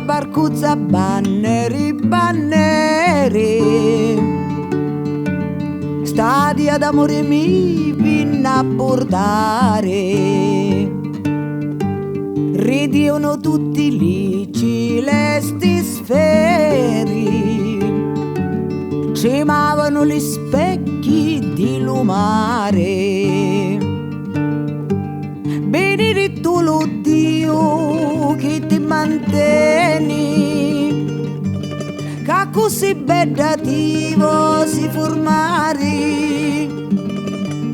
barcuzza banneri, banneri, stadia d'amore mi vinna a portare. Ridiano tutti lì celesti sferi, cemavano gli specchi di lumare. Benedetto tu lo Dio che ti mantieni, che così beddativo si formare.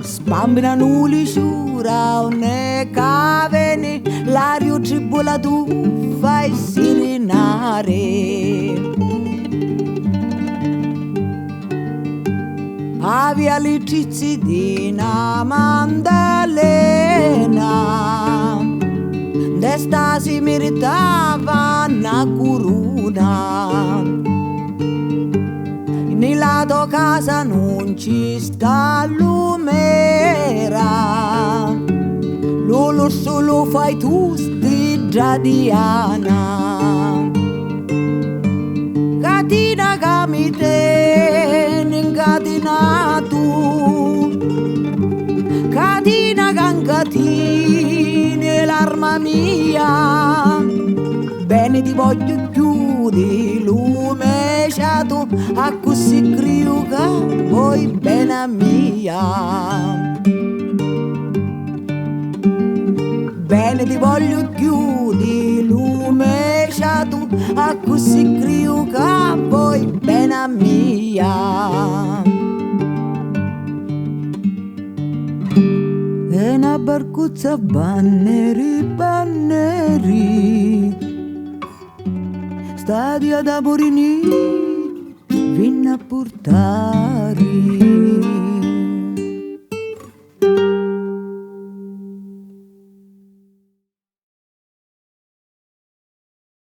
Spambinano l'isciura, ne caveni, l'aria cibola tu fai sirenare. Avia le cizi di una Maddalena, d'esta si meritava una corona. Nella tua casa non ci sta l'umera, lo solo fai tu stiggia Diana. Catina che mi tieni incatenato, catina che incatini l'arma mia. Bene ti voglio chiudi lume sciato, a così crio che vuoi bene mia. Bene ti voglio chiudi lume sciato, a così crio che vuoi bene mia. E una barcuzza banneri, banneri, stadia da Borini vinna a portare.